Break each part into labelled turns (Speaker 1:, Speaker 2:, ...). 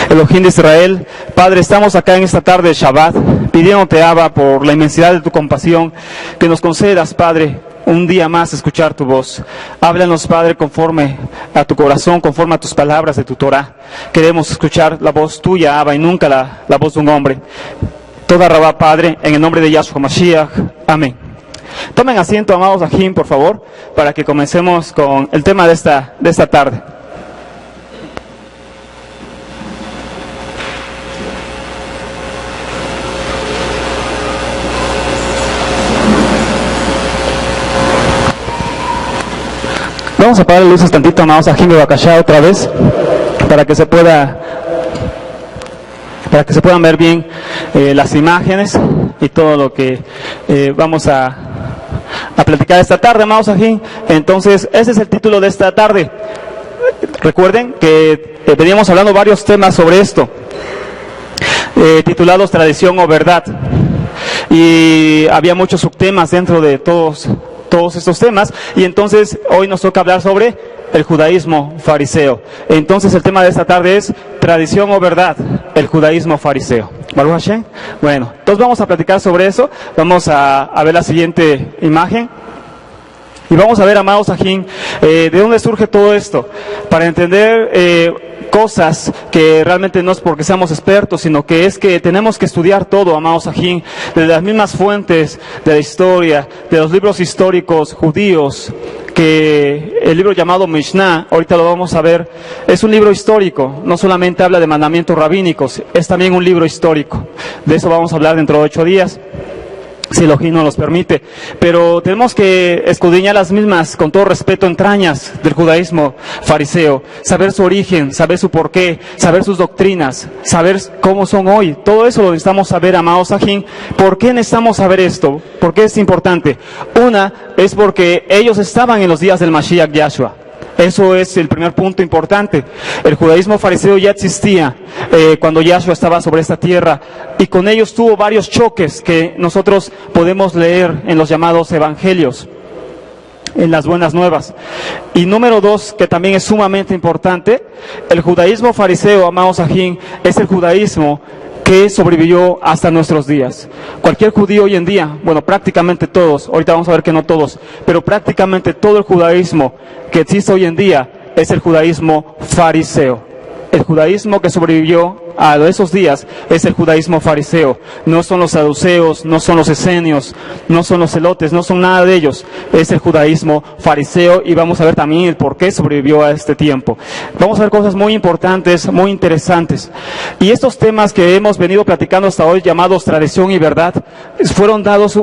Speaker 1: Elohim de Israel, Padre, estamos acá en esta tarde de Shabbat, pidiéndote, Abba, por la inmensidad de tu compasión, que nos concedas, Padre, un día más escuchar tu voz. Háblanos, Padre, conforme a tu corazón, conforme a tus palabras de tu Torah. Queremos escuchar la voz tuya, Abba, y nunca la voz de un hombre. Toda Rabá, Padre, en el nombre de Yahshua Mashiach. Amén. Tomen asiento, amados Ajim, por favor, para que comencemos con el tema de esta tarde. Vamos a apagar las luces tantito, amados Ajim de Bakashá, otra vez, para que se puedan ver bien las imágenes y todo lo que vamos a platicar esta tarde, amados Ajim. Entonces, ese es el título de esta tarde. Recuerden que veníamos hablando varios temas sobre esto, titulados Tradición o Verdad, y había muchos subtemas dentro de todos estos temas, y entonces hoy nos toca hablar sobre el judaísmo fariseo. Entonces el tema de esta tarde es tradición o verdad, el judaísmo fariseo. ¿Baruch Hashem? Bueno, entonces vamos a platicar sobre eso. Vamos a ver la siguiente imagen. Y vamos a ver, amados Ajim, de dónde surge todo esto, para entender cosas que realmente no es porque seamos expertos, sino que es que tenemos que estudiar todo, amados Ajim, de las mismas fuentes de la historia, de los libros históricos judíos, que el libro llamado Mishnah, ahorita lo vamos a ver, es un libro histórico, no solamente habla de mandamientos rabínicos, es también un libro histórico. De eso vamos a hablar dentro de 8 días. Si Elohim nos los permite, pero tenemos que escudriñar las mismas con todo respeto, entrañas del judaísmo fariseo, saber su origen, saber su porqué, saber sus doctrinas, saber cómo son hoy. Todo eso lo necesitamos saber, amados Ajim. ¿Por qué necesitamos saber esto? ¿Por qué es importante? Una es porque ellos estaban en los días del Mashiach Yahshua. Eso es el primer punto importante. El judaísmo fariseo ya existía cuando Yahshua estaba sobre esta tierra, y con ellos tuvo varios choques que nosotros podemos leer en los llamados evangelios, en las buenas nuevas. Y número 2, que también es sumamente importante, el judaísmo fariseo, amados Ajim, es el judaísmo que sobrevivió hasta nuestros días. Cualquier judío hoy en día, bueno, prácticamente todos, ahorita vamos a ver que no todos, pero prácticamente todo el judaísmo que existe hoy en día es el judaísmo fariseo. El judaísmo que sobrevivió a esos días es el judaísmo fariseo. No son los saduceos, no son los esenios, no son los celotes, no son nada de ellos. Es el judaísmo fariseo, y vamos a ver también el por qué sobrevivió a este tiempo. Vamos a ver cosas muy importantes, muy interesantes. Y estos temas que hemos venido platicando hasta hoy, llamados tradición y verdad, fueron dados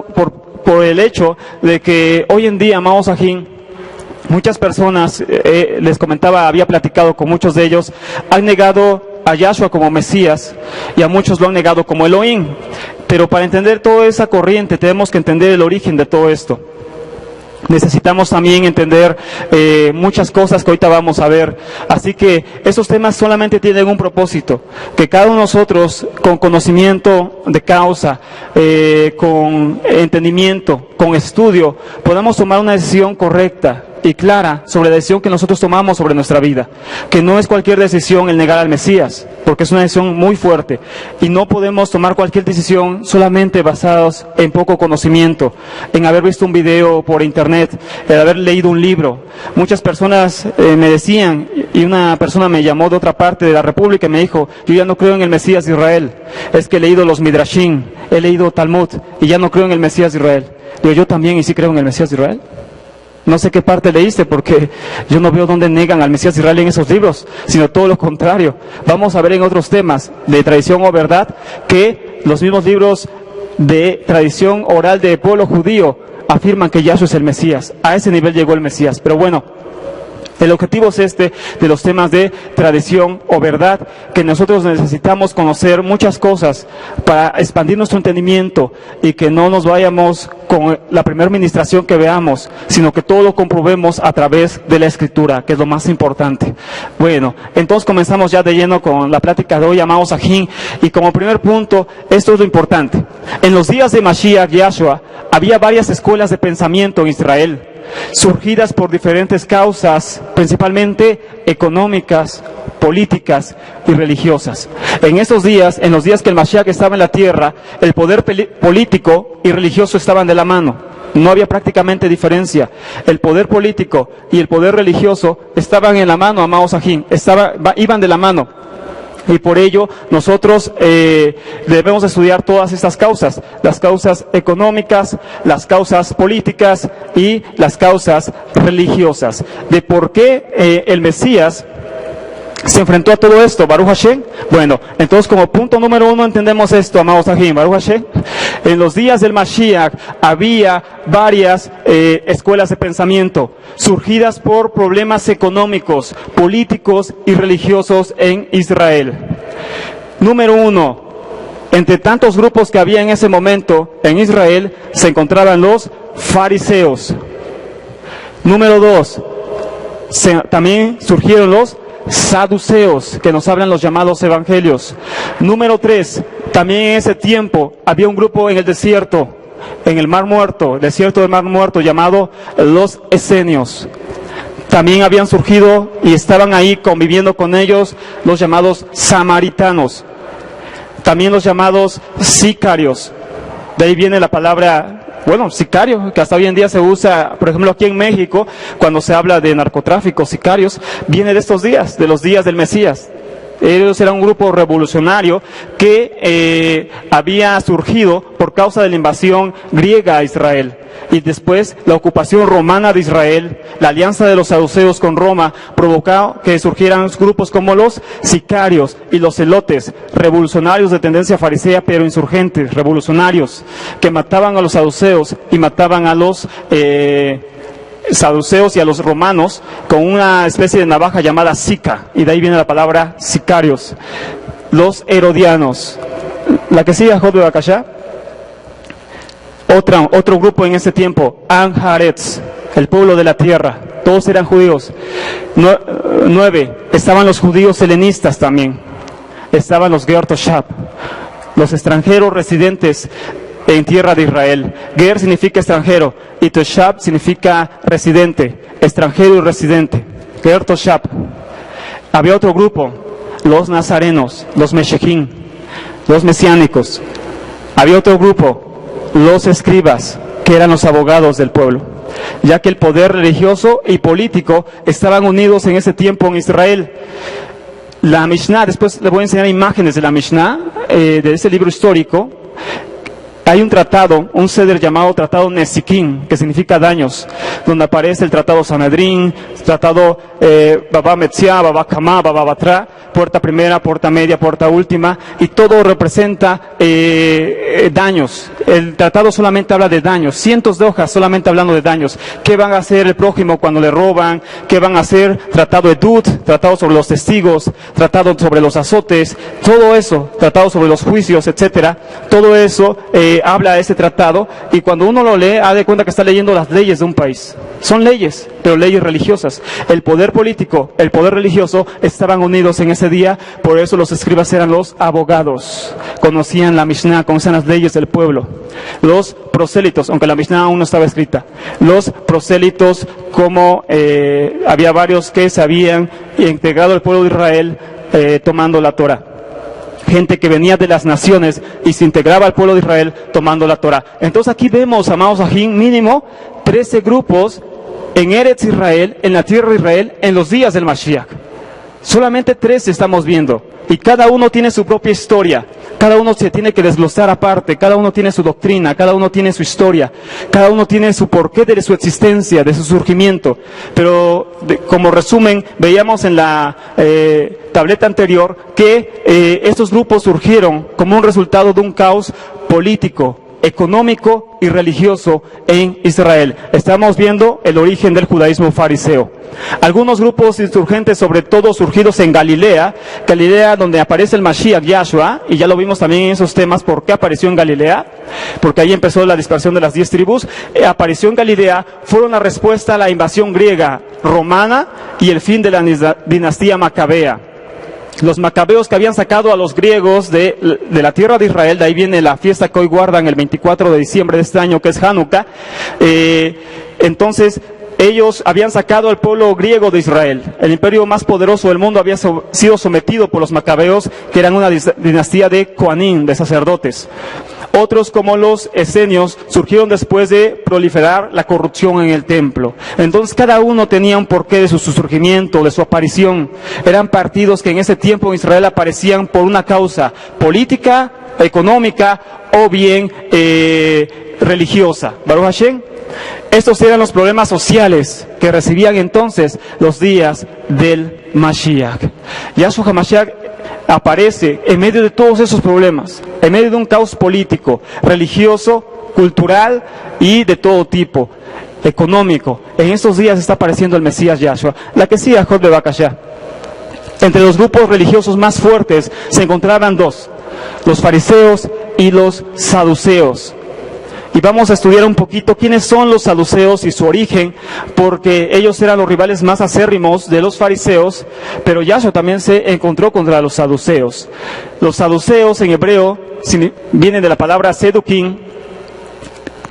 Speaker 1: por el hecho de que hoy en día, amados Ajim, muchas personas, les comentaba, había platicado con muchos de ellos, han negado a Yahshua como Mesías, y a muchos lo han negado como Elohim. Pero para entender toda esa corriente tenemos que entender el origen de todo esto. Necesitamos también entender muchas cosas que ahorita vamos a ver. Así que esos temas solamente tienen un propósito: que cada uno de nosotros, con conocimiento de causa, con entendimiento, con estudio, podamos tomar una decisión correcta y clara sobre la decisión que nosotros tomamos sobre nuestra vida. Que no es cualquier decisión el negar al Mesías, porque es una decisión muy fuerte, y no podemos tomar cualquier decisión solamente basados en poco conocimiento, en haber visto un video por internet, en haber leído un libro. Muchas personas me decían, y una persona me llamó de otra parte de la República y me dijo: yo ya no creo en el Mesías de Israel, es que he leído los Midrashim, he leído Talmud y ya no creo en el Mesías de Israel. Digo, yo también, y sí creo en el Mesías de Israel. No sé qué parte leíste, porque yo no veo dónde negan al Mesías de Israel en esos libros, sino todo lo contrario. Vamos a ver en otros temas de tradición o verdad que los mismos libros de tradición oral del pueblo judío afirman que Yahshua es el Mesías. A ese nivel llegó el Mesías. Pero bueno, El objetivo es este, de los temas de tradición o verdad, que nosotros necesitamos conocer muchas cosas para expandir nuestro entendimiento y que no nos vayamos con la primera ministración que veamos, sino que todo lo comprobemos a través de la Escritura, que es lo más importante. Bueno, entonces comenzamos ya de lleno con la plática de hoy, amados Ajín, y como primer punto, esto es lo importante. En los días de Mashiach Yahshua, había varias escuelas de pensamiento en Israel, surgidas por diferentes causas, principalmente económicas, políticas y religiosas. En esos días, en los días que el Mashiach estaba en la tierra, el poder político y religioso estaban de la mano. No había prácticamente diferencia. El poder político y el poder religioso estaban en la mano, amados Ajín, iban de la mano. Y por ello nosotros debemos estudiar todas estas causas, las causas económicas, las causas políticas y las causas religiosas. De por qué el Mesías se enfrentó a todo esto, Baruch Hashem. Bueno, entonces como punto número 1 entendemos esto, amados Ajín, Baruch Hashem. En los días del Mashiach había varias escuelas de pensamiento surgidas por problemas económicos, políticos y religiosos en Israel. Número 1, entre tantos grupos que había en ese momento en Israel se encontraban los fariseos. Número 2, también surgieron los saduceos, que nos hablan los llamados evangelios. Número 3, también en ese tiempo había un grupo en el desierto, en el Mar Muerto, desierto del Mar Muerto, llamado los esenios. También habían surgido y estaban ahí conviviendo con ellos los llamados samaritanos, también los llamados sicarios. De ahí viene la palabra, sicario, que hasta hoy en día se usa, por ejemplo, aquí en México, cuando se habla de narcotráfico, sicarios, viene de estos días, de los días del Mesías. Ellos eran un grupo revolucionario que había surgido por causa de la invasión griega a Israel. Y después la ocupación romana de Israel, la alianza de los saduceos con Roma, provocó que surgieran grupos como los sicarios y los celotes, revolucionarios de tendencia farisea, pero insurgentes, revolucionarios, que mataban a los saduceos y mataban a los saduceos y a los romanos con una especie de navaja llamada sica, y de ahí viene la palabra sicarios. Los herodianos. La que sigue, Jod Bebakashá. Otro grupo en ese tiempo, Anharetz, el pueblo de la tierra, todos eran judíos. 9, estaban los judíos helenistas también, estaban los Ger Toshab, los extranjeros residentes en tierra de Israel. Ger significa extranjero y Toshab significa residente, extranjero y residente. Ger Toshab. Había otro grupo, los nazarenos, los meshechim, los mesiánicos. Había otro grupo, los escribas, que eran los abogados del pueblo, ya que el poder religioso y político estaban unidos en ese tiempo en Israel. La Mishnah, después les voy a enseñar imágenes de la Mishnah, de ese libro histórico. Hay un tratado, un ceder llamado Tratado Nesikim, que significa daños, donde aparece el Tratado Sanedrín, Tratado Baba Metzia, Baba Kamá, Baba Batra, puerta primera, puerta media, puerta última, y todo representa daños. El tratado solamente habla de daños, cientos de hojas solamente hablando de daños. ¿Qué van a hacer el prójimo cuando le roban? ¿Qué van a hacer? Tratado Edut, tratado sobre los testigos, tratado sobre los azotes, todo eso, tratado sobre los juicios, etcétera. Todo eso habla ese tratado, y cuando uno lo lee, haz de cuenta que está leyendo las leyes de un país. Son leyes, pero leyes religiosas. El poder político, el poder religioso estaban unidos en ese día, por eso los escribas eran los abogados. Conocían la Mishnah, conocían las leyes del pueblo. Los prosélitos, aunque la Mishnah aún no estaba escrita, los prosélitos, como había varios que se habían integrado al pueblo de Israel tomando la Torah. Gente que venía de las naciones y se integraba al pueblo de Israel tomando la Torah. Entonces aquí vemos, amados Ajín, mínimo 13 grupos en Eretz Israel, en la tierra de Israel, en los días del Mashiach. Solamente 13 estamos viendo, y cada uno tiene su propia historia, cada uno se tiene que desglosar aparte, cada uno tiene su doctrina, cada uno tiene su historia, cada uno tiene su porqué de su existencia, de su surgimiento. Pero como resumen, veíamos en la tableta anterior que estos grupos surgieron como un resultado de un caos político, económico y religioso en Israel. Estamos viendo el origen del judaísmo fariseo. Algunos grupos insurgentes, sobre todo surgidos en Galilea donde aparece el Mashiach Yahshua, y ya lo vimos también en esos temas. ¿Por qué apareció en Galilea? Porque ahí empezó la dispersión de las 10 tribus. Apareció en Galilea, fueron la respuesta a la invasión griega, romana y el fin de la dinastía macabea. Los macabeos que habían sacado a los griegos de la tierra de Israel, de ahí viene la fiesta que hoy guardan el 24 de diciembre de este año, que es Hanukkah. Entonces, ellos habían sacado al pueblo griego de Israel. El imperio más poderoso del mundo había sido sometido por los macabeos, que eran una dinastía de Coanín, de sacerdotes. Otros, como los esenios, surgieron después de proliferar la corrupción en el templo. Entonces cada uno tenía un porqué de su surgimiento, de su aparición. Eran partidos que en ese tiempo en Israel aparecían por una causa política, económica o bien religiosa. Baruch Hashem. Estos eran los problemas sociales que recibían entonces los días del Mashiach. Yahshua HaMashiach aparece en medio de todos esos problemas, en medio de un caos político, religioso, cultural y de todo tipo, económico. En estos días está apareciendo el Mesías Yahshua. La que sigue, Jod de Bakashá. Entre los grupos religiosos más fuertes se encontraban dos, los fariseos y los saduceos. Y vamos a estudiar un poquito quiénes son los saduceos y su origen, porque ellos eran los rivales más acérrimos de los fariseos, pero Yahshua también se encontró contra los saduceos. Los saduceos en hebreo vienen de la palabra seduquín,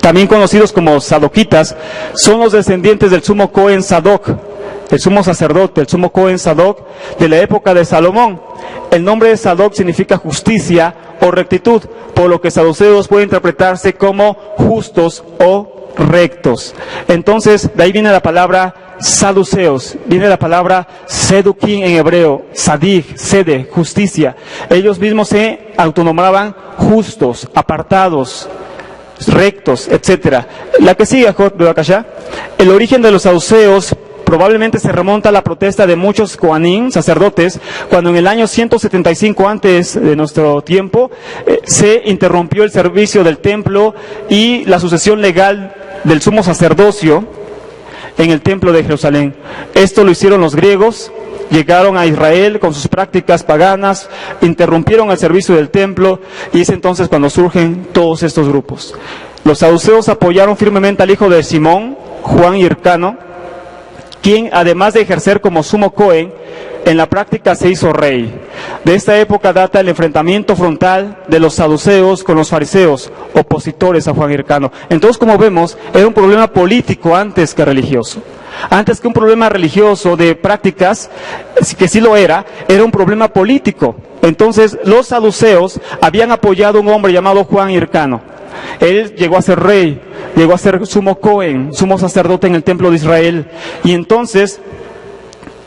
Speaker 1: también conocidos como sadoquitas, son los descendientes del sumo Cohen Sadoc, el sumo sacerdote, el sumo Cohen Sadoc de la época de Salomón. El nombre de Sadoc significa justicia o rectitud, por lo que saduceos puede interpretarse como justos o rectos. Entonces, de ahí viene la palabra saduceos, viene la palabra seduquín en hebreo, sadik, sede, justicia. Ellos mismos se autonombraban justos, apartados, rectos, etcétera. La que sigue, Jod de Bakashá. El origen de los saduceos probablemente se remonta a la protesta de muchos Kohanim, sacerdotes, cuando en el año 175 antes de nuestro tiempo se interrumpió el servicio del templo y la sucesión legal del sumo sacerdocio en el templo de Jerusalén. Esto lo hicieron los griegos, llegaron a Israel con sus prácticas paganas, interrumpieron el servicio del templo, y es entonces cuando surgen todos estos grupos. Los saduceos apoyaron firmemente al hijo de Simón, Juan Hircano, quien, además de ejercer como sumo Cohen, en la práctica se hizo rey. De esta época data el enfrentamiento frontal de los saduceos con los fariseos, opositores a Juan Hircano. Entonces, como vemos, era un problema político antes que religioso. Antes que un problema religioso de prácticas, que sí lo era un problema político. Entonces, los saduceos habían apoyado a un hombre llamado Juan Hircano. Él llegó a ser rey, llegó a ser sumo Cohen, sumo sacerdote en el templo de Israel. Y entonces,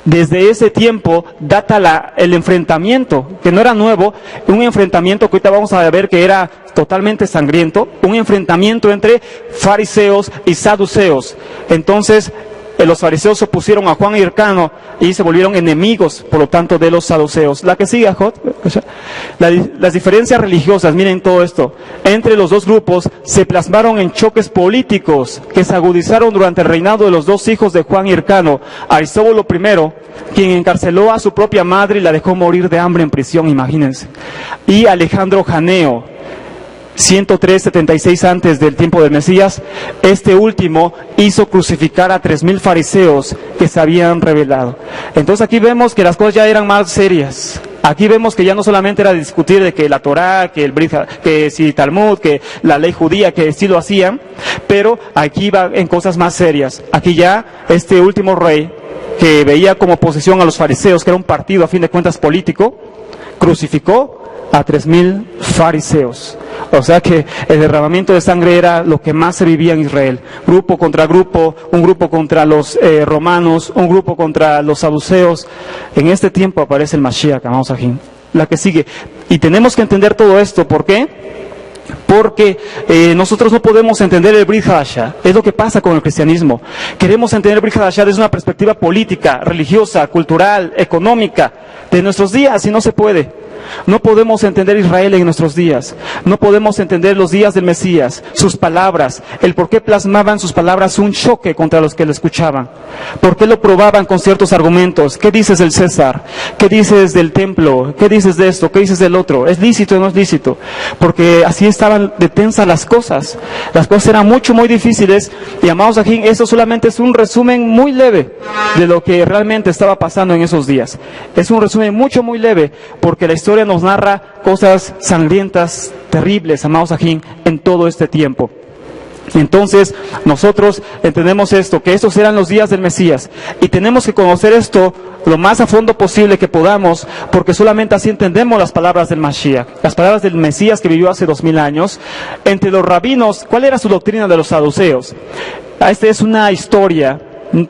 Speaker 1: desde ese tiempo data el enfrentamiento, que no era nuevo, un enfrentamiento que ahorita vamos a ver que era totalmente sangriento, un enfrentamiento entre fariseos y saduceos. Entonces, los fariseos se opusieron a Juan Hircano y se volvieron enemigos, por lo tanto, de los saduceos. La que sigue, Jod. Las diferencias religiosas, miren todo esto, entre los dos grupos se plasmaron en choques políticos que se agudizaron durante el reinado de los dos hijos de Juan Hircano, Aristóbulo I, quien encarceló a su propia madre y la dejó morir de hambre en prisión, imagínense, y Alejandro Janeo, 103-76 antes del tiempo del Mesías. Este último hizo crucificar a 3,000 fariseos que se habían rebelado. Entonces aquí vemos que las cosas ya eran más serias. Aquí vemos que ya no solamente era discutir de que la Torá, que si Talmud, que la ley judía, que sí lo hacían, pero aquí va en cosas más serias. Aquí ya este último rey, que veía como oposición a los fariseos, que era un partido a fin de cuentas político, crucificó a 3,000 fariseos. O sea que el derramamiento de sangre era lo que más se vivía en Israel. Grupo contra grupo, un grupo contra los romanos, un grupo contra los saduceos. En este tiempo aparece el Mashiach, vamos a ver. La que sigue. Y tenemos que entender todo esto. ¿Por qué? Porque nosotros no podemos entender el Brit Hadashah. Es lo que pasa con el cristianismo. Queremos entender el Brit Hadashah desde una perspectiva política, religiosa, cultural, económica, de nuestros días, y no se puede. No podemos entender Israel en nuestros días. No podemos entender los días del Mesías, sus palabras, el por qué plasmaban sus palabras un choque contra los que lo escuchaban. ¿Por qué lo probaban con ciertos argumentos? ¿Qué dices del César? ¿Qué dices del templo? ¿Qué dices de esto? ¿Qué dices del otro? ¿Es lícito o no es lícito? Porque así estaban de tensas las cosas. Las cosas eran muy difíciles. Y amados aquí, eso solamente es un resumen muy leve de lo que realmente estaba pasando en esos días. Es un resumen muy leve, porque la historia nos narra cosas sangrientas, terribles, amados aquí, en todo este tiempo. Entonces, nosotros entendemos esto, que estos eran los días del Mesías, y tenemos que conocer esto lo más a fondo posible que podamos, porque solamente así entendemos las palabras del Mashiach, las palabras del Mesías que vivió hace 2000 años. Entre los rabinos, ¿cuál era su doctrina de los saduceos? Esta es una historia.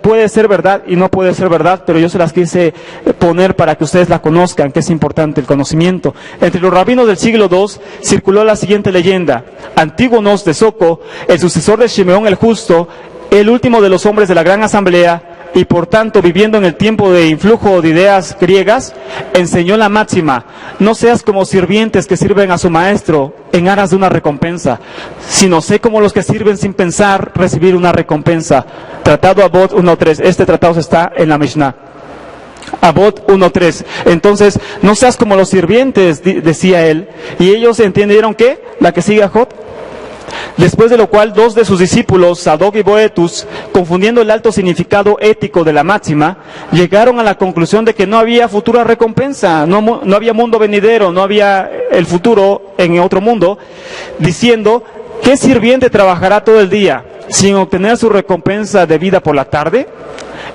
Speaker 1: Puede ser verdad y no puede ser verdad, pero yo se las quise poner para que ustedes la conozcan, que es importante el conocimiento. Entre los rabinos del siglo II circuló la siguiente leyenda: Antígonos de Soco, el sucesor de Shimeón el Justo, el último de los hombres de la gran asamblea, y por tanto viviendo en el tiempo de influjo de ideas griegas, enseñó la máxima: no seas como sirvientes que sirven a su maestro en aras de una recompensa, sino sé como los que sirven sin pensar recibir una recompensa. Tratado Avot 1.3, este tratado está en la Mishnah. Avot 1.3. Entonces, no seas como los sirvientes, decía él, y ellos entendieron que la que sigue a Jot. Después de lo cual, dos de sus discípulos, Sadoc y Boetus, confundiendo el alto significado ético de la máxima, llegaron a la conclusión de que no había futura recompensa, no había mundo venidero, no había el futuro en otro mundo, diciendo: ¿qué sirviente trabajará todo el día sin obtener su recompensa de vida por la tarde?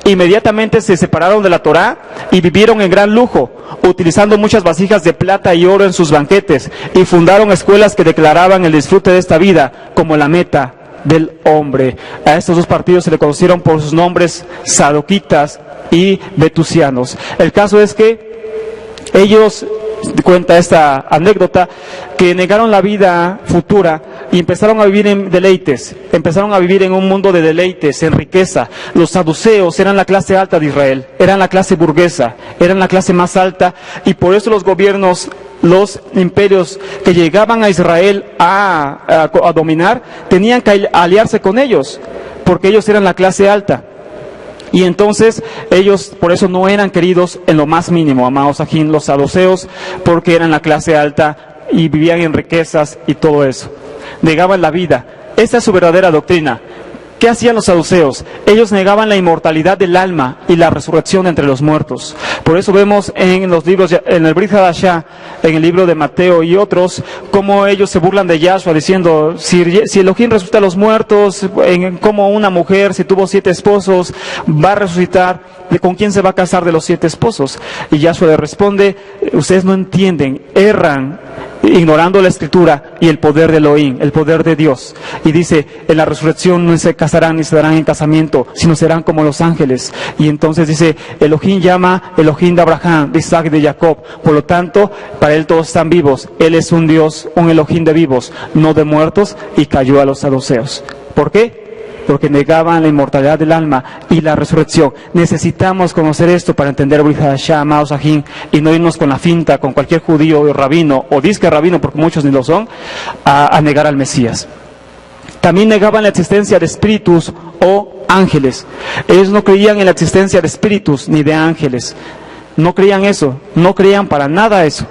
Speaker 1: Inmediatamente se separaron de la Torá y vivieron en gran lujo, utilizando muchas vasijas de plata y oro en sus banquetes, y fundaron escuelas que declaraban el disfrute de esta vida como la meta del hombre. A estos dos partidos se le conocieron por sus nombres sadoquitas y vetusianos. El caso es que ellos, cuenta esta anécdota, que negaron la vida futura y empezaron a vivir en deleites, empezaron a vivir en un mundo de deleites, en riqueza. Los saduceos eran la clase alta de Israel, eran la clase burguesa, eran la clase más alta, y por eso los gobiernos, los imperios que llegaban a Israel a dominar, tenían que aliarse con ellos, porque ellos eran la clase alta. Y entonces ellos por eso no eran queridos en lo más mínimo, amados ajín, los saduceos, porque eran la clase alta y vivían en riquezas y todo eso. Negaban la vida. Esa es su verdadera doctrina. ¿Qué hacían los saduceos? Ellos negaban la inmortalidad del alma y la resurrección entre los muertos. Por eso vemos en los libros, en el Brit Hadashah, en el libro de Mateo y otros, cómo ellos se burlan de Yahshua diciendo: si Elohim resucita a los muertos, como una mujer, si tuvo 7 esposos, va a resucitar, ¿con quién se va a casar de los 7 esposos? Y Yahshua le responde: ustedes no entienden, erran, ignorando la escritura y el poder de Elohim, el poder de Dios. Y dice: en la resurrección no se casarán ni se darán en casamiento, sino serán como los ángeles. Y entonces dice: Elohim llama Elohim de Abraham, de Isaac y de Jacob. Por lo tanto, para él todos están vivos. Él es un Dios, un Elohim de vivos, no de muertos. Y cayó a los saduceos. ¿Por qué? Porque negaban la inmortalidad del alma y la resurrección. Necesitamos conocer esto para entender Brit Hadashah, amados ajín, y no irnos con la finta, con cualquier judío o rabino, o disque rabino, porque muchos ni lo son, a negar al Mesías. También negaban la existencia de espíritus o ángeles. Ellos no creían en la existencia de espíritus ni de ángeles. No creían eso, no creían para nada eso.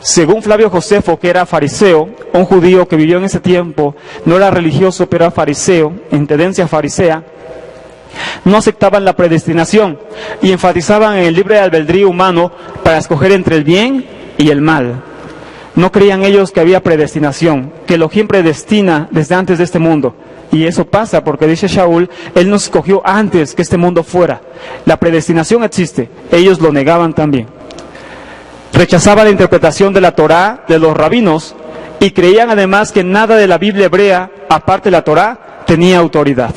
Speaker 1: Según Flavio Josefo, que era fariseo, un judío que vivió en ese tiempo, no era religioso, pero era fariseo, en tendencia farisea, no aceptaban la predestinación y enfatizaban en el libre albedrío humano para escoger entre el bien y el mal. No creían ellos que había predestinación, que Elohim predestina desde antes de este mundo. Y eso pasa porque, dice Shaul, él nos escogió antes que este mundo fuera. La predestinación existe, ellos lo negaban también. Rechazaban la interpretación de la Torá de los rabinos y creían además que nada de la Biblia hebrea, aparte de la Torá, tenía autoridad.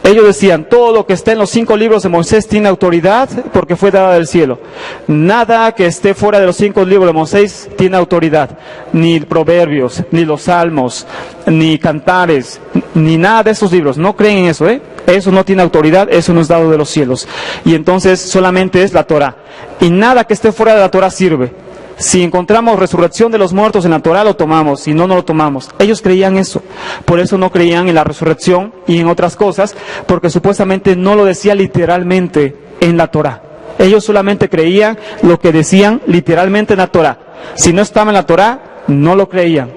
Speaker 1: Ellos decían: todo lo que está en los 5 libros de Moisés tiene autoridad porque fue dada del cielo. Nada que esté fuera de los 5 libros de Moisés tiene autoridad. Ni Proverbios, ni los Salmos, ni Cantares, ni nada de esos libros. No creen en eso, Eso no tiene autoridad, eso no es dado de los cielos. Y entonces solamente es la Torá. Y nada que esté fuera de la Torá sirve. Si encontramos resurrección de los muertos en la Torá, lo tomamos, si no, no lo tomamos. Ellos creían eso, por eso no creían en la resurrección y en otras cosas, porque supuestamente no lo decía literalmente en la Torá. Ellos solamente creían lo que decían literalmente en la Torá. Si no estaba en la Torá, no lo creían.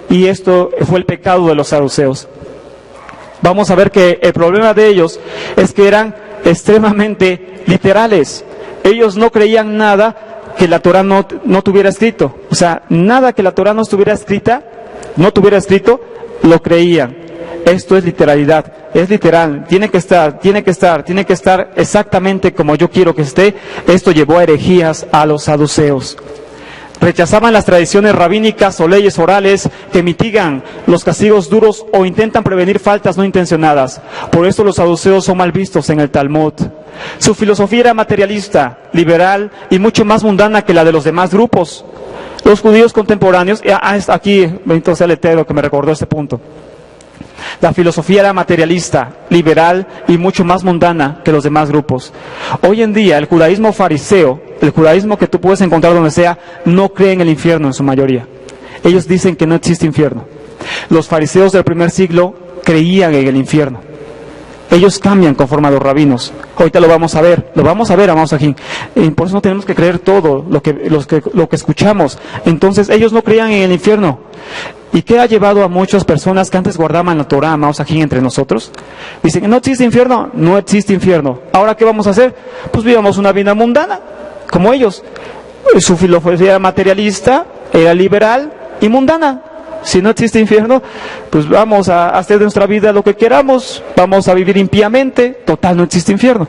Speaker 1: Y esto fue el pecado de los saduceos. Vamos a ver que el problema de ellos es que eran extremadamente literales. Ellos no creían nada que la Torá no tuviera escrito. O sea, nada que la Torá no tuviera escrito, lo creían. Esto es literalidad, es literal, tiene que estar exactamente como yo quiero que esté. Esto llevó a herejías a los saduceos. Rechazaban las tradiciones rabínicas o leyes orales que mitigan los castigos duros o intentan prevenir faltas no intencionadas. Por esto los saduceos son mal vistos en el Talmud. Su filosofía era materialista, liberal y mucho más mundana que la de los demás grupos. Los judíos contemporáneos, aquí bendito sea el Eterno que me recordó este punto. La filosofía era materialista, liberal y mucho más mundana que los demás grupos. Hoy en día el judaísmo fariseo, el judaísmo que tú puedes encontrar donde sea, no cree en el infierno en su mayoría. Ellos dicen que no existe infierno. Los fariseos del primer siglo creían en el infierno. Ellos cambian conforme a los rabinos. Ahorita lo vamos a ver, amados aquí. Por eso no tenemos que creer todo lo que escuchamos. Entonces ellos no creían en el infierno. ¿Y qué ha llevado a muchas personas que antes guardaban la Torá, amados aquí entre nosotros? Dicen, ¿no existe infierno? No existe infierno. ¿Ahora qué vamos a hacer? Pues vivamos una vida mundana, como ellos. Su filosofía era materialista, era liberal y mundana. Si no existe infierno, pues vamos a hacer de nuestra vida lo que queramos, vamos a vivir impíamente, total, no existe infierno.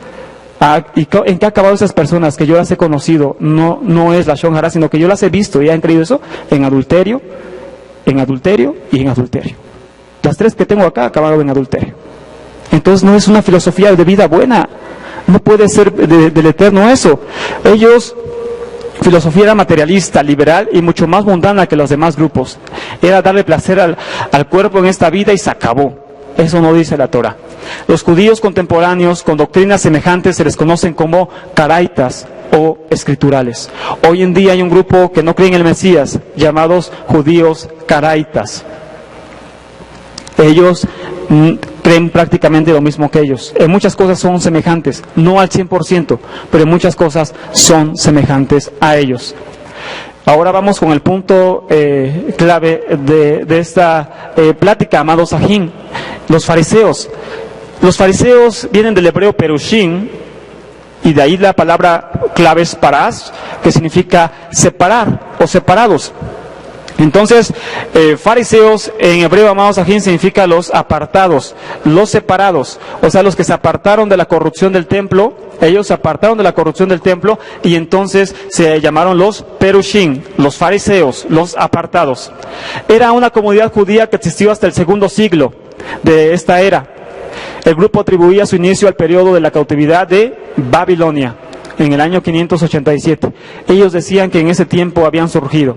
Speaker 1: ¿Y en qué ha acabado esas personas que yo las he conocido? No es la Shon Hara, sino que yo las he visto y han creído eso en adulterio y en adulterio. Las tres que tengo acá acabaron en adulterio. Entonces no es una filosofía de vida buena, no puede ser del Eterno eso. Ellos, filosofía era materialista, liberal y mucho más mundana que los demás grupos. Era darle placer al cuerpo en esta vida y se acabó. Eso no dice la Torá. Los judíos contemporáneos con doctrinas semejantes se les conocen como caraitas o escriturales. Hoy en día hay un grupo que no cree en el Mesías, llamados judíos caraitas. Ellos creen prácticamente lo mismo que ellos. En muchas cosas son semejantes, no al 100%, pero en muchas cosas son semejantes a ellos. Ahora vamos con el punto clave de esta plática, amados Sajín. Los fariseos. Los fariseos vienen del hebreo perushim, y de ahí la palabra clave es parás, que significa separar o separados. Entonces, fariseos en hebreo, amados Sajín, significa los apartados, los separados, o sea, los que se apartaron de la corrupción del templo. Ellos se apartaron de la corrupción del templo y entonces se llamaron los perushim, los fariseos, los apartados. Era una comunidad judía que existió hasta el segundo siglo de esta era. El grupo atribuía su inicio al periodo de la cautividad de Babilonia, en el año 587. Ellos decían que en ese tiempo habían surgido.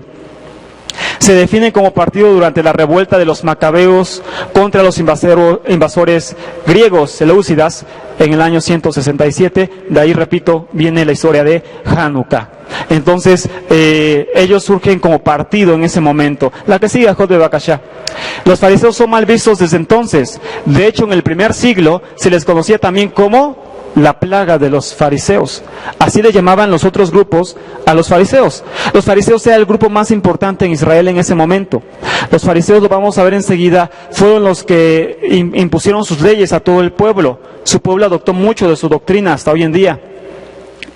Speaker 1: Se definen como partido durante la revuelta de los macabeos contra los invasores griegos seleucidas en el año 167. De ahí, repito, viene la historia de Hanukkah. Entonces, ellos surgen como partido en ese momento. La que sigue a Jod de Bakashá. Los fariseos son mal vistos desde entonces. De hecho, en el primer siglo se les conocía también como la plaga de los fariseos. Así le llamaban los otros grupos a los fariseos. Los fariseos era el grupo más importante en Israel en ese momento. Los fariseos, lo vamos a ver enseguida, fueron los que impusieron sus leyes a todo el pueblo. Su pueblo adoptó mucho de su doctrina hasta hoy en día.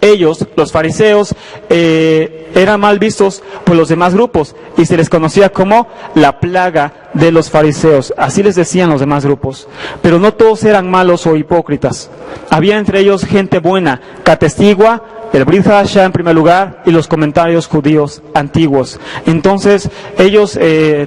Speaker 1: Ellos, los fariseos, eran mal vistos por los demás grupos y se les conocía como la plaga de los fariseos. Así les decían los demás grupos. Pero no todos eran malos o hipócritas. Había entre ellos gente buena, que atestigua el Brit Hadashah en primer lugar y los comentarios judíos antiguos. Entonces ellos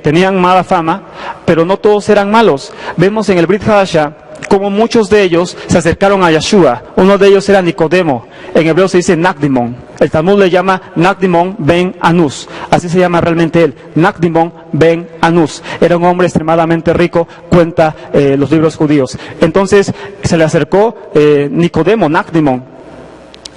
Speaker 1: tenían mala fama, pero no todos eran malos. Vemos en el Brit Hadashah como muchos de ellos se acercaron a Yeshua. Uno de ellos era Nicodemo. En hebreo se dice Nakdimon. El Talmud le llama Nakdimon ben Anus. Así se llama realmente él. Nakdimon ben Anus. Era un hombre extremadamente rico, cuenta los libros judíos. Entonces se le acercó Nicodemo, Nakdimon.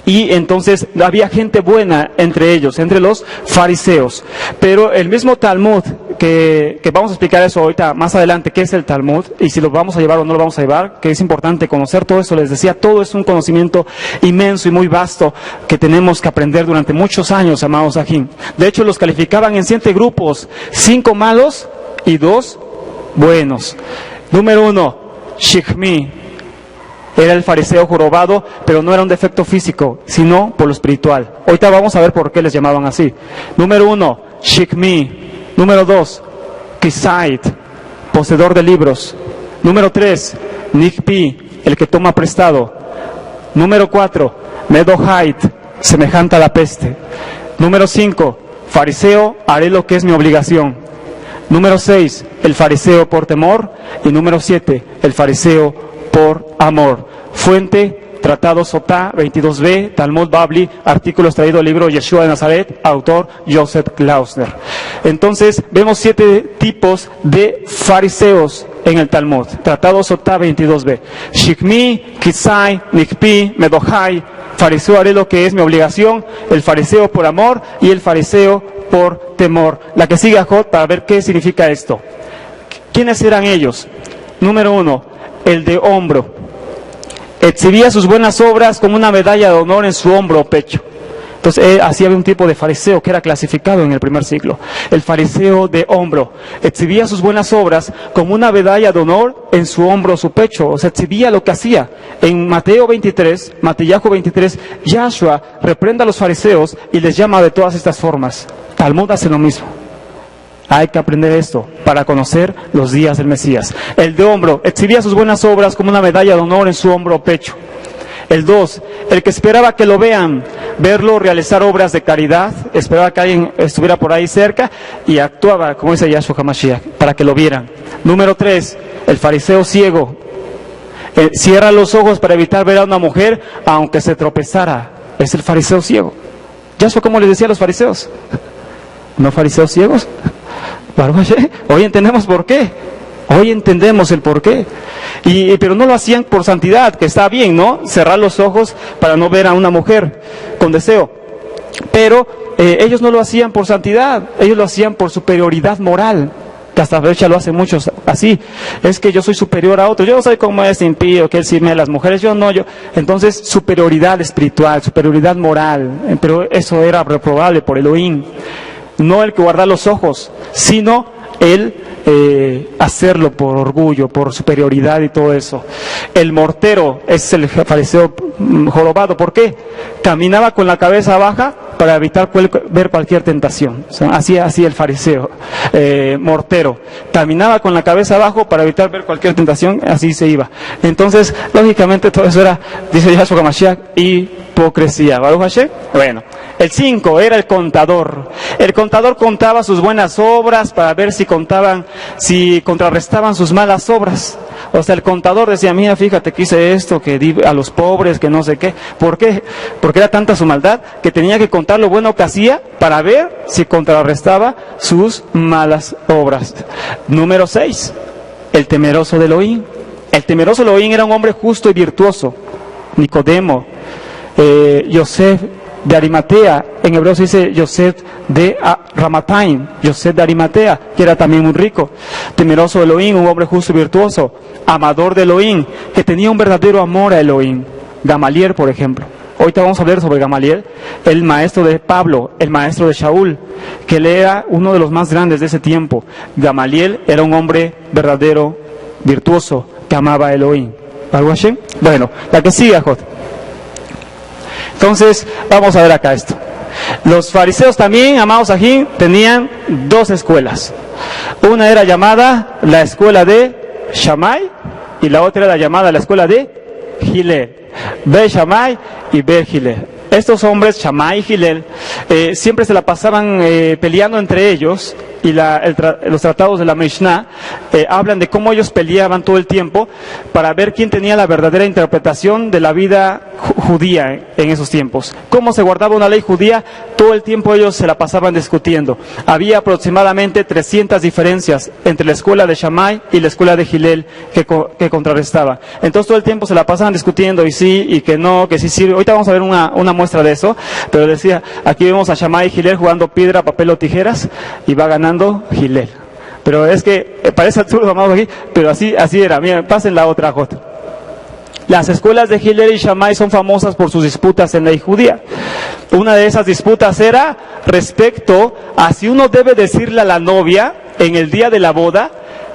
Speaker 1: Y entonces había gente buena entre ellos, entre los fariseos. Pero el mismo Talmud, que vamos a explicar eso ahorita más adelante, qué es el Talmud, y si lo vamos a llevar o no lo vamos a llevar, que es importante conocer todo eso, les decía, todo es un conocimiento inmenso y muy vasto que tenemos que aprender durante muchos años, amados Ajín. De hecho, los calificaban en 7 grupos, 5 malos y 2 buenos. Número 1, Shikmi. Era el fariseo jorobado, pero no era un defecto físico, sino por lo espiritual. Ahorita vamos a ver por qué les llamaban así. Número 1, Shikmi. Número 2, Kisait, poseedor de libros. Número 3, Nikpi, el que toma prestado. Número 4, Medohait, semejante a la peste. Número 5, fariseo, haré lo que es mi obligación. Número 6, el fariseo por temor. Y número 7, el fariseo por amor. Fuente, Tratado Sotá, 22b, Talmud Babli, artículo extraído del libro Yeshua de Nazaret, autor Joseph Klausner. Entonces, vemos 7 tipos de fariseos en el Talmud. Tratado Sotá, 22b. Shikmi, Kisai, Nikpi, Medohai, fariseo haré lo que es mi obligación, el fariseo por amor y el fariseo por temor. La que sigue a Jod para ver qué significa esto. ¿Quiénes eran ellos? Número 1, el de hombro. Exhibía sus buenas obras como una medalla de honor en su hombro o pecho. Entonces, así había un tipo de fariseo que era clasificado en el primer siglo. El fariseo de hombro. Exhibía sus buenas obras como una medalla de honor en su hombro o su pecho. O sea, exhibía lo que hacía. En Mateo 23, Mateyahu 23, Yahshua reprende a los fariseos y les llama de todas estas formas. Talmud hace lo mismo. Hay que aprender esto para conocer los días del Mesías. El de hombro, exhibía sus buenas obras como una medalla de honor en su hombro o pecho. El 2, el que esperaba que lo vean, verlo realizar obras de caridad, esperaba que alguien estuviera por ahí cerca y actuaba, como dice Yahshua HaMashiach, para que lo vieran. Número 3, el fariseo ciego. Cierra los ojos para evitar ver a una mujer aunque se tropezara. Es el fariseo ciego. Yahshua, ¿cómo les decía a los fariseos? ¿No fariseos ciegos? Hoy entendemos por qué. Hoy entendemos el por qué. Pero no lo hacían por santidad, que está bien, ¿no? Cerrar los ojos para no ver a una mujer con deseo. Pero ellos no lo hacían por santidad, ellos lo hacían por superioridad moral. Que hasta fecha lo hacen muchos así. Es que yo soy superior a otros. Yo no soy como ese impío que él sí me las mujeres, yo no, yo. Entonces, superioridad espiritual, superioridad moral. Pero eso era reprobable por Elohim. No el que guardar los ojos, sino el hacerlo por orgullo, por superioridad y todo eso. El mortero es el fariseo jorobado. ¿Por qué? Caminaba con la cabeza baja para evitar ver cualquier tentación. O sea, así el fariseo mortero. Caminaba con la cabeza abajo para evitar ver cualquier tentación, así se iba. Entonces, lógicamente todo eso era, dice Yahshua HaMashiach, hipocresía. ¿Baruch Hashem? Bueno, el 5 era el contador. El contador contaba sus buenas obras para ver si contrarrestaban sus malas obras. O sea, el contador decía, mira, fíjate que hice esto, que di a los pobres, que no sé qué. ¿Por qué? Porque era tanta su maldad que tenía que contar lo bueno que hacía para ver si contrarrestaba sus malas obras. Número 6, el temeroso de Elohim. El temeroso de Elohim era un hombre justo y virtuoso. Nicodemo, Yosef de Arimatea, en hebreo se dice Yosef de Ramataim, Yosef de Arimatea, que era también muy rico. Temeroso de Elohim, un hombre justo y virtuoso, amador de Elohim, que tenía un verdadero amor a Elohim. Gamaliel, por ejemplo. Ahorita vamos a hablar sobre Gamaliel, el maestro de Pablo, el maestro de Shaul, que él era uno de los más grandes de ese tiempo. Gamaliel era un hombre verdadero, virtuoso, que amaba a Elohim. ¿Algo Hashem? Bueno, la que sigue, Jod. Entonces, vamos a ver acá esto. Los fariseos también, amados Ajín, tenían 2 escuelas. Una era llamada la escuela de Shammai y la otra era llamada la escuela de Hillel. Be Shammai y Be Hillel. Estos hombres, Shammai y Hillel, siempre se la pasaban peleando entre ellos y los tratados de la Mishnah hablan de cómo ellos peleaban todo el tiempo para ver quién tenía la verdadera interpretación de la vida judía en esos tiempos. Cómo se guardaba una ley judía, todo el tiempo ellos se la pasaban discutiendo. Había aproximadamente 300 diferencias entre la escuela de Shammai y la escuela de Hillel que contrarrestaban. Entonces todo el tiempo se la pasaban discutiendo y sí, y que no, que sí sirve. Ahorita vamos a ver una muestra de eso, pero decía, aquí vemos a Shammai y Hillel jugando piedra, papel o tijeras y va ganando Hillel. Pero es que parece absurdo, amados, aquí, pero así era. Miren, pasen la otra jota. Las escuelas de Hillel y Shammai son famosas por sus disputas en la ley judía. Una de esas disputas era respecto a si uno debe decirle a la novia en el día de la boda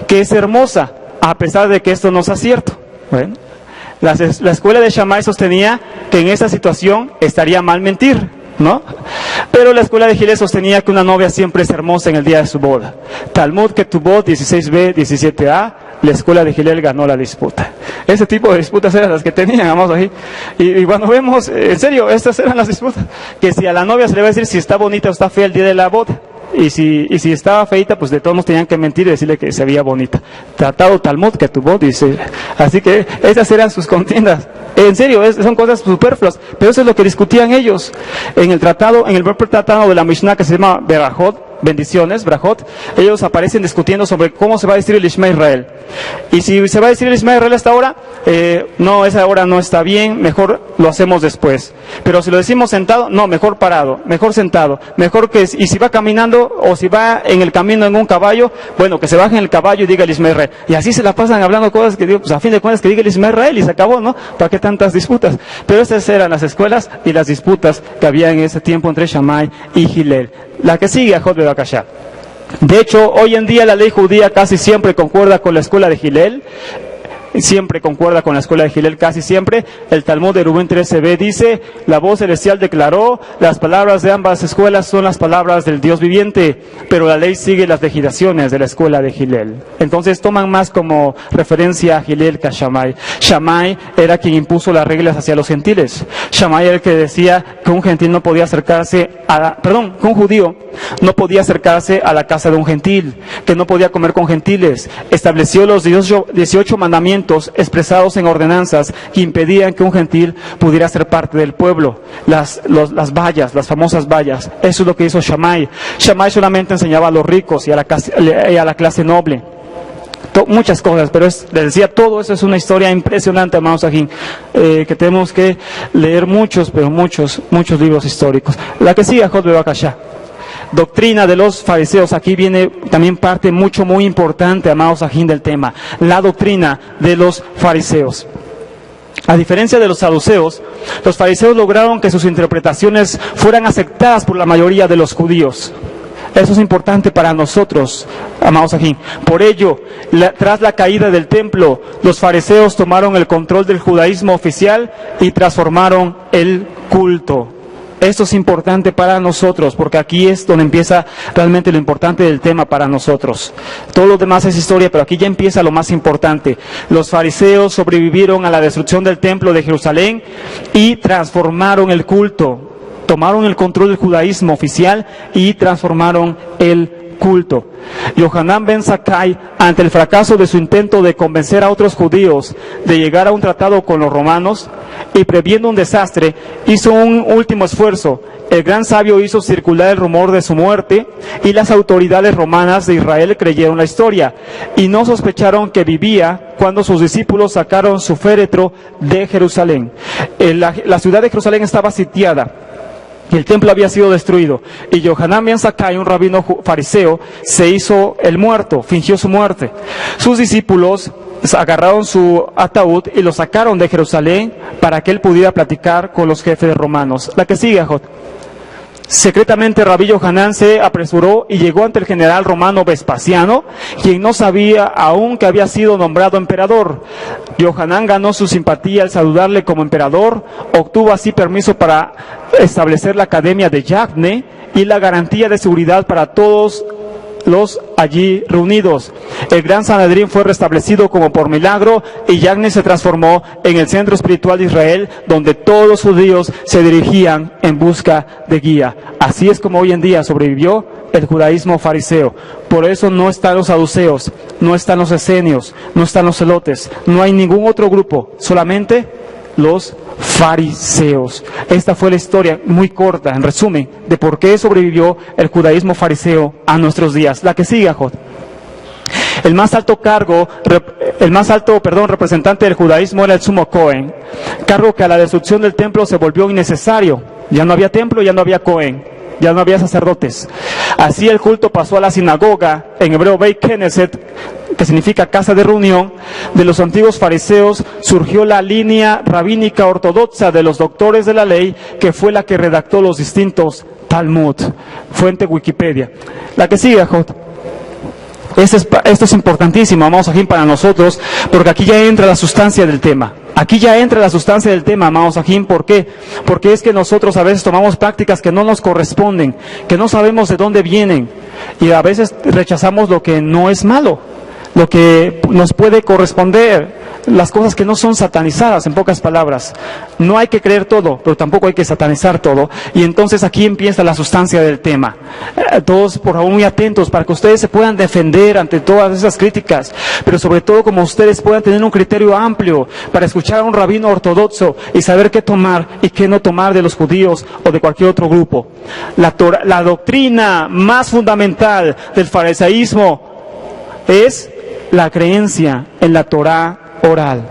Speaker 1: que es hermosa, a pesar de que esto no sea cierto. Bueno, la escuela de Shammai sostenía que en esa situación estaría mal mentir, ¿no? Pero la escuela de Hillel sostenía que una novia siempre es hermosa en el día de su boda. Talmud Ketubot 16b, 17a, la escuela de Hillel ganó la disputa. Ese tipo de disputas eran las que tenían, vamos ahí. Y cuando vemos, en serio, estas eran las disputas. Que si a la novia se le va a decir si está bonita o está fea el día de la boda. Y si estaba feita, pues de todos nos tenían que mentir y decirle que se veía bonita. Tratado Talmud Ketubot dice. Así que esas eran sus contiendas. En serio, son cosas superfluas, pero eso es lo que discutían ellos. En el propio tratado de la Mishnah que se llama Berajot, bendiciones, Brajot, ellos aparecen discutiendo sobre cómo se va a decir el Ishma Israel. Y si se va a decir el Ishma Israel hasta ahora, no, esa hora no está bien, mejor lo hacemos después. Pero si lo decimos sentado, no, mejor parado, mejor sentado, mejor que, y si va caminando o si va en el camino en un caballo, bueno, que se baje en el caballo y diga el Ishma Israel. Y así se la pasan hablando cosas que digo, pues a fin de cuentas que diga el Ishma Israel y se acabó, ¿no? ¿Para qué tantas disputas? Pero esas eran las escuelas y las disputas que había en ese tiempo entre Shammai y Hillel. La que sigue a Jod Bebakashá. De hecho, hoy en día la ley judía casi siempre concuerda con la escuela de Hillel. Siempre concuerda con la escuela de Hillel, casi siempre. El Talmud de Rubén 13b dice, la voz celestial declaró, las palabras de ambas escuelas son las palabras del Dios viviente, pero la ley sigue las legislaciones de la escuela de Hillel. Entonces toman más como referencia a Hillel que a Shammai. Shammai era quien impuso las reglas hacia los gentiles. Shammai era el que decía que un gentil no podía acercarse que un judío no podía acercarse a la casa de un gentil, que no podía comer con gentiles. Estableció los 18 mandamientos expresados en ordenanzas que impedían que un gentil pudiera ser parte del pueblo. Las vallas, las famosas vallas. Eso es lo que hizo Shammai. Shammai solamente enseñaba a los ricos y a la clase noble. Muchas cosas, pero les decía, todo eso es una historia impresionante, hermanos Ajín, que tenemos que leer muchos libros históricos. La que sigue, Jod Bebakashá. Doctrina de los fariseos. Aquí viene también parte muy importante, amados Ajín, del tema. La doctrina de los fariseos. A diferencia de los saduceos, los fariseos lograron que sus interpretaciones fueran aceptadas por la mayoría de los judíos. Eso es importante para nosotros, amados Ajín. Por ello, tras la caída del templo, los fariseos tomaron el control del judaísmo oficial y transformaron el culto. Esto es importante para nosotros, porque aquí es donde empieza realmente lo importante del tema para nosotros. Todo lo demás es historia, pero aquí ya empieza lo más importante. Los fariseos sobrevivieron a la destrucción del templo de Jerusalén y transformaron el culto. Tomaron el control del judaísmo oficial y transformaron el culto. Yohanan ben Zakkai, ante el fracaso de su intento de convencer a otros judíos de llegar a un tratado con los romanos y previendo un desastre, hizo un último esfuerzo. El gran sabio hizo circular el rumor de su muerte y las autoridades romanas de Israel creyeron la historia y no sospecharon que vivía cuando sus discípulos sacaron su féretro de Jerusalén. La ciudad de Jerusalén estaba sitiada. Y el templo había sido destruido. Y Yohanan ben Zakkai, un rabino fariseo, se hizo el muerto, fingió su muerte. Sus discípulos agarraron su ataúd y lo sacaron de Jerusalén para que él pudiera platicar con los jefes romanos. La que sigue, Jot. Secretamente Rabí Yohanan se apresuró y llegó ante el general romano Vespasiano, quien no sabía aún que había sido nombrado emperador. Yohanan ganó su simpatía al saludarle como emperador, obtuvo así permiso para establecer la academia de Yavne y la garantía de seguridad para todos los allí reunidos. El gran Sanedrín fue restablecido como por milagro y Yavne se transformó en el centro espiritual de Israel, donde todos los judíos se dirigían en busca de guía. Así es como hoy en día sobrevivió el judaísmo fariseo. Por eso no están los saduceos, no están los esenios, no están los celotes, no hay ningún otro grupo, solamente los fariseos. Esta fue la historia muy corta, en resumen, de por qué sobrevivió el judaísmo fariseo a nuestros días. La que sigue, Jod. El más alto representante del judaísmo era el sumo Cohen, cargo que a la destrucción del templo se volvió innecesario. Ya no había templo, ya no había Cohen, ya no había sacerdotes. Así el culto pasó a la sinagoga, en hebreo Beit Knesset, que significa casa de reunión. De los antiguos fariseos surgió la línea rabínica ortodoxa de los doctores de la ley, que fue la que redactó los distintos Talmud. Fuente Wikipedia. La que sigue, Jod. Esto es importantísimo, amados Ajim, para nosotros, porque aquí ya entra la sustancia del tema. Aquí ya entra la sustancia del tema, amados Ajim. ¿Por qué? Porque es que nosotros a veces tomamos prácticas que no nos corresponden, que no sabemos de dónde vienen, y a veces rechazamos lo que no es malo, lo que nos puede corresponder, las cosas que no son satanizadas, en pocas palabras. No hay que creer todo, pero tampoco hay que satanizar todo. Y entonces aquí empieza la sustancia del tema. Todos, por favor, muy atentos para que ustedes se puedan defender ante todas esas críticas, pero sobre todo como ustedes puedan tener un criterio amplio para escuchar a un rabino ortodoxo y saber qué tomar y qué no tomar de los judíos o de cualquier otro grupo. La doctrina más fundamental del fariseísmo es la creencia en la Torá oral.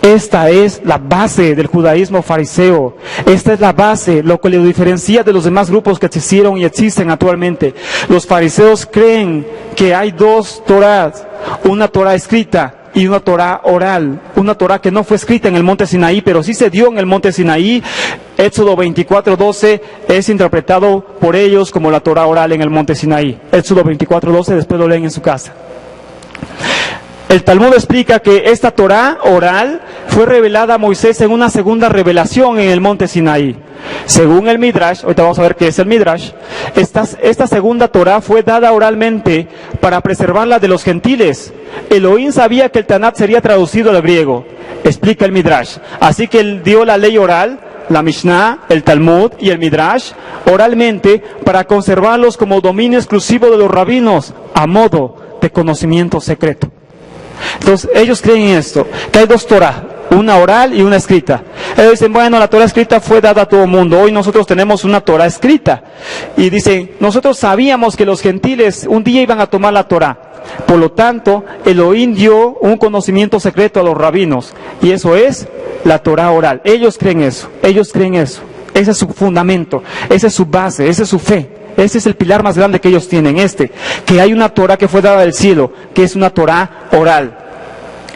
Speaker 1: Esta es la base del judaísmo fariseo. Esta es la base, lo que lo diferencia de los demás grupos que existieron y existen actualmente. Los fariseos creen que hay dos Torás, una Torá escrita y una Torá oral. Una Torá que no fue escrita en el monte Sinaí, pero sí se dio en el monte Sinaí. Éxodo 24:12 es interpretado por ellos como la Torá oral en el monte Sinaí. Éxodo 24:12, después lo leen en su casa. El Talmud explica que esta Torá oral fue revelada a Moisés en una segunda revelación en el monte Sinaí. Según el Midrash, ahorita vamos a ver qué es el Midrash, esta segunda Torá fue dada oralmente para preservarla de los gentiles. Elohim sabía que el Tanat sería traducido al griego, explica el Midrash. Así que él dio la ley oral, la Mishnah, el Talmud y el Midrash, oralmente, para conservarlos como dominio exclusivo de los rabinos, a modo de conocimiento secreto. Entonces ellos creen en esto, que hay dos Torah, una oral y una escrita. Ellos dicen, bueno, la Torah escrita fue dada a todo el mundo, hoy nosotros tenemos una Torah escrita. Y dicen, nosotros sabíamos que los gentiles un día iban a tomar la Torah, por lo tanto Elohim dio un conocimiento secreto a los rabinos, y eso es la Torah oral. Ellos creen eso, ese es su fundamento, esa es su base, esa es su fe. Ese es el pilar más grande que ellos tienen, que hay una Torah que fue dada del cielo, que es una Torah oral.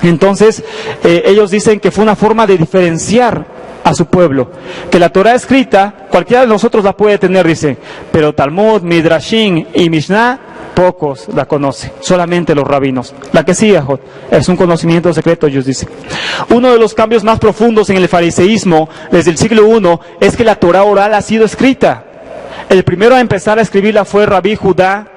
Speaker 1: Entonces, ellos dicen que fue una forma de diferenciar a su pueblo, que la Torah escrita, cualquiera de nosotros la puede tener, dicen, pero Talmud, Midrashim y Mishnah, pocos la conocen, solamente los rabinos. La que sigue, Jod, es un conocimiento secreto, ellos dicen. Uno de los cambios más profundos en el fariseísmo desde el siglo I es que la Torah oral ha sido escrita. El primero a empezar a escribirla fue Rabí Judá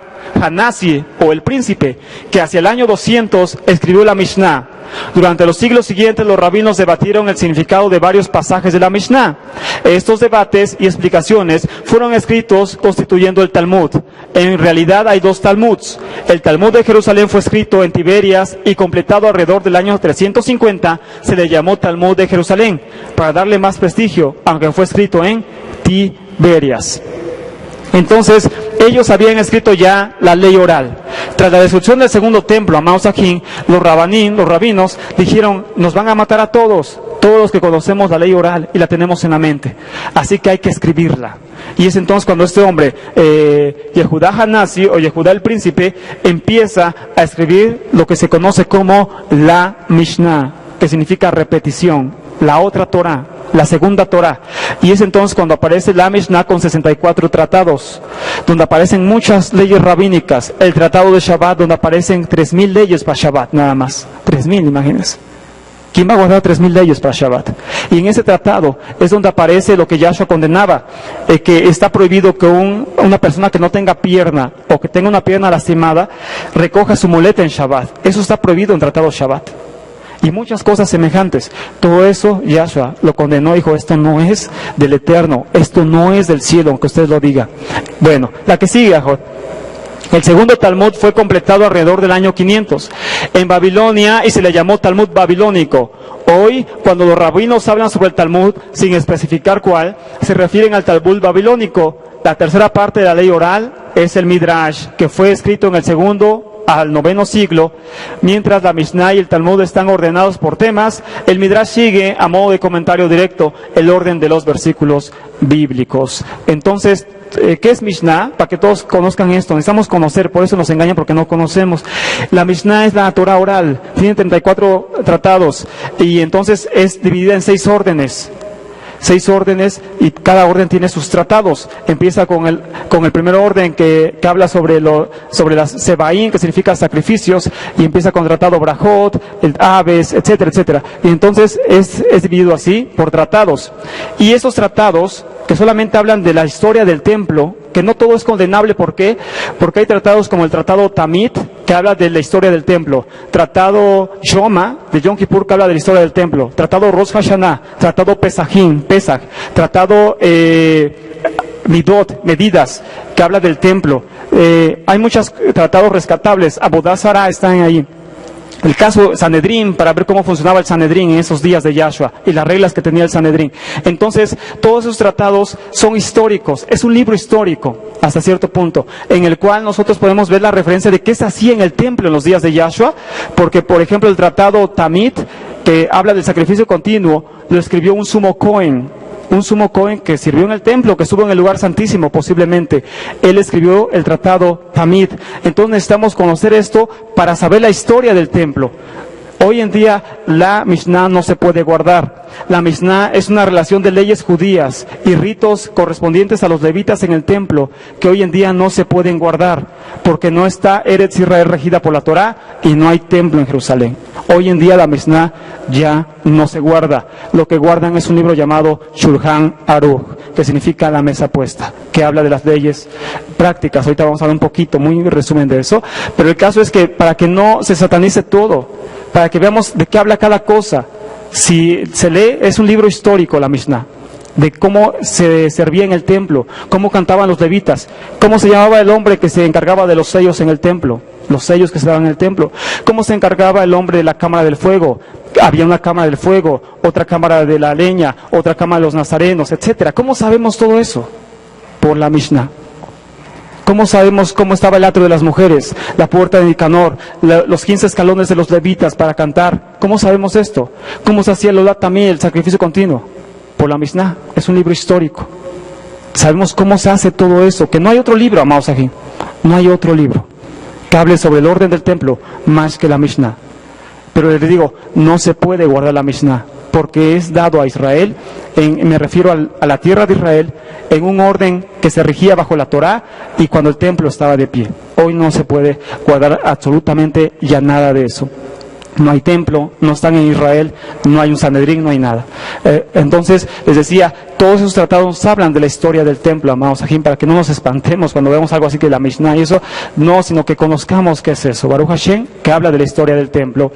Speaker 1: Hanasi, o el príncipe, que hacia el año 200 escribió la Mishnah. Durante los siglos siguientes los rabinos debatieron el significado de varios pasajes de la Mishnah. Estos debates y explicaciones fueron escritos constituyendo el Talmud. En realidad hay dos Talmuds. El Talmud de Jerusalén fue escrito en Tiberias y completado alrededor del año 350, se le llamó Talmud de Jerusalén, para darle más prestigio, aunque fue escrito en Tiberias. Entonces, ellos habían escrito ya la ley oral. Tras la destrucción del segundo templo, amados Ajim, los rabinos, dijeron, nos van a matar a todos los que conocemos la ley oral y la tenemos en la mente. Así que hay que escribirla. Y es entonces cuando este hombre, Yehudá Hanasi, o Yehudá el príncipe, empieza a escribir lo que se conoce como la Mishnah, que significa repetición, la otra Torah, la segunda Torah. Y es entonces cuando aparece la Mishnah con 64 tratados, donde aparecen muchas leyes rabínicas. El tratado de Shabbat, donde aparecen 3.000 leyes para Shabbat, nada más. 3.000, imagínense. ¿Quién va a guardar 3.000 leyes para Shabbat? Y en ese tratado es donde aparece lo que Yahshua condenaba, que está prohibido que una persona que no tenga pierna, o que tenga una pierna lastimada, recoja su muleta en Shabbat. Eso está prohibido en tratado Shabbat. y muchas cosas semejantes. Todo eso Yahshua lo condenó, dijo, esto no es del Eterno, esto no es del cielo, aunque usted lo diga. Bueno, la que sigue, Ajot. El segundo Talmud fue completado alrededor del año 500 en Babilonia y se le llamó Talmud babilónico. Hoy, cuando los rabinos hablan sobre el Talmud, sin especificar cuál, se refieren al Talmud babilónico. La tercera parte de la ley oral es el Midrash, que fue escrito en el segundo al 9º siglo. Mientras la Mishnah y el Talmud están ordenados por temas, el Midrash sigue, a modo de comentario directo, el orden de los versículos bíblicos. Entonces, ¿qué es Mishnah? Para que todos conozcan esto, necesitamos conocer, por eso nos engañan porque no conocemos. La Mishnah es la Torah oral, tiene 34 tratados y entonces es dividida en 6 órdenes. 6 órdenes y cada orden tiene sus tratados. Empieza con el primer orden que habla sobre las Sebaín, que significa sacrificios, y empieza con el tratado Brajot, el Aves, etcétera, etcétera. Y entonces es dividido así por tratados. Y esos tratados que solamente hablan de la historia del templo, que no todo es condenable. ¿Por qué? Porque hay tratados como el tratado Tamit, que habla de la historia del templo, tratado Shoma, de Yom Kippur, que habla de la historia del templo, tratado Rosh Hashanah, tratado Pesach, tratado Midot, medidas, que habla del templo. Hay muchos tratados rescatables, Avodah Zarah están ahí. El caso Sanedrín, para ver cómo funcionaba el Sanedrín en esos días de Yahshua y las reglas que tenía el Sanedrín. Entonces, todos esos tratados son históricos, es un libro histórico, hasta cierto punto, en el cual nosotros podemos ver la referencia de qué se hacía en el templo en los días de Yahshua, porque, por ejemplo, el tratado Tamit, que habla del sacrificio continuo, lo escribió un sumo Cohen que sirvió en el templo, que estuvo en el lugar santísimo posiblemente. Él escribió el tratado Tamid. Entonces necesitamos conocer esto para saber la historia del templo. Hoy en día la Mishnah no se puede guardar. La Mishnah es una relación de leyes judías y ritos correspondientes a los levitas en el templo que hoy en día no se pueden guardar porque no está Eretz Israel regida por la Torá y no hay templo en Jerusalén. Hoy en día la Mishnah ya no se guarda. Lo que guardan es un libro llamado Shulchan Aruch, que significa la mesa puesta, que habla de las leyes prácticas. Ahorita vamos a hablar un poquito, muy resumen de eso. Pero el caso es que para que no se satanice todo, para que veamos de qué habla cada cosa. Si se lee, es un libro histórico la Mishnah, de cómo se servía en el templo, cómo cantaban los levitas, cómo se llamaba el hombre que se encargaba de los sellos en el templo, los sellos que se daban en el templo, cómo se encargaba el hombre de la cámara del fuego. Había una cámara del fuego, otra cámara de la leña, otra cámara de los nazarenos, etcétera. ¿Cómo sabemos todo eso? Por la Mishnah. ¿Cómo sabemos cómo estaba el atrio de las mujeres, la puerta de Nicanor, los 15 escalones de los levitas para cantar? ¿Cómo sabemos esto? ¿Cómo se hacía el Olat Tamid, el sacrificio continuo? Por la Mishnah. Es un libro histórico. Sabemos cómo se hace todo eso, que no hay otro libro, amados aquí, no hay otro libro que hable sobre el orden del templo más que la Mishnah. Pero les digo, no se puede guardar la Mishnah, porque es dado a Israel, me refiero a la tierra de Israel, en un orden que se regía bajo la Torá y cuando el templo estaba de pie. Hoy no se puede guardar absolutamente ya nada de eso. No hay templo, no están en Israel, no hay un Sanedrín, no hay nada. Entonces, les decía, todos esos tratados hablan de la historia del templo, amados Ajim, para que no nos espantemos cuando vemos algo así que la Mishnah y eso, no, sino que conozcamos qué es eso. Baruch Hashem, que habla de la historia del templo.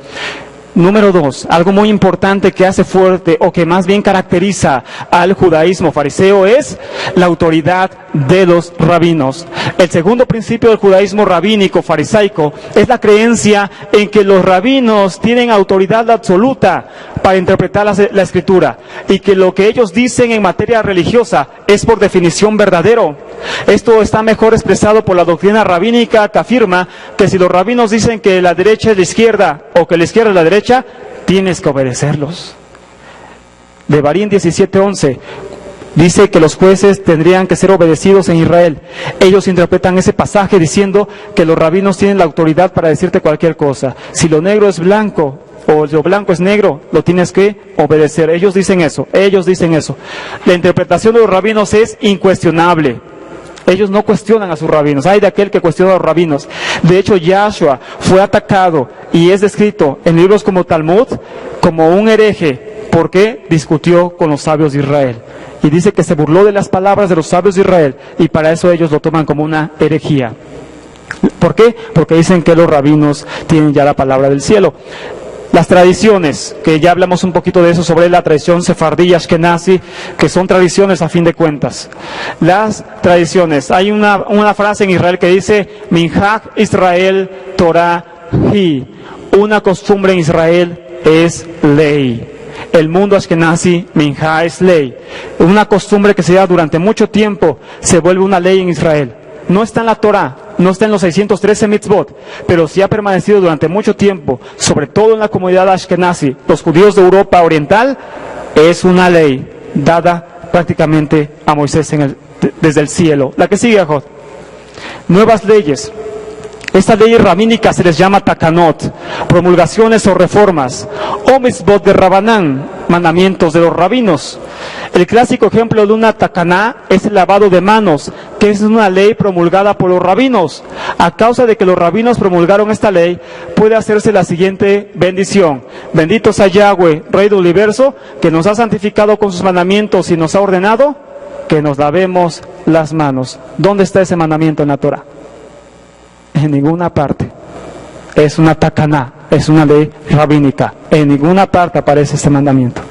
Speaker 1: Número 2, algo muy importante que hace fuerte o que más bien caracteriza al judaísmo fariseo es la autoridad de los rabinos. El segundo principio del judaísmo rabínico farisaico es la creencia en que los rabinos tienen autoridad absoluta para interpretar la escritura y que lo que ellos dicen en materia religiosa es por definición verdadero. Esto está mejor expresado por la doctrina rabínica que afirma que si los rabinos dicen que la derecha es la izquierda o que la izquierda es la derecha, tienes que obedecerlos. Devarim 17:11 dice que los jueces tendrían que ser obedecidos en Israel. Ellos interpretan ese pasaje diciendo que los rabinos tienen la autoridad para decirte cualquier cosa. Si lo negro es blanco o lo blanco es negro, lo tienes que obedecer. Ellos dicen eso. La interpretación de los rabinos es incuestionable. Ellos no cuestionan a sus rabinos. Hay de aquel que cuestiona a los rabinos. De hecho, Yahshua fue atacado y es descrito en libros como Talmud como un hereje porque discutió con los sabios de Israel. Y dice que se burló de las palabras de los sabios de Israel y para eso ellos lo toman como una herejía. ¿Por qué? Porque dicen que los rabinos tienen ya la palabra del cielo. Las tradiciones, que ya hablamos un poquito de eso, sobre la tradición sefardí y ashkenazi, que son tradiciones a fin de cuentas. Las tradiciones, hay una frase en Israel que dice, Minhag Israel Torah Hi, una costumbre en Israel es ley. El mundo ashkenazi, Minhag es ley. Una costumbre que se da durante mucho tiempo, se vuelve una ley en Israel. No está en la Torah, no está en los 613 mitzvot, pero sí ha permanecido durante mucho tiempo, sobre todo en la comunidad ashkenazi, los judíos de Europa Oriental, es una ley dada prácticamente a Moisés desde el cielo. La que sigue, Ajot. Nuevas leyes. Estas leyes rabínicas se les llama takanot, promulgaciones o reformas, o mitzvot de Rabanán, mandamientos de los rabinos. El clásico ejemplo de una takaná es el lavado de manos, que es una ley promulgada por los rabinos. A causa de que los rabinos promulgaron esta ley, puede hacerse la siguiente bendición. Bendito sea Yahweh, Rey del universo, que nos ha santificado con sus mandamientos y nos ha ordenado que nos lavemos las manos. ¿Dónde está ese mandamiento en la Torah? En ninguna parte. Es una takaná, es una ley rabínica. En ninguna parte aparece este mandamiento.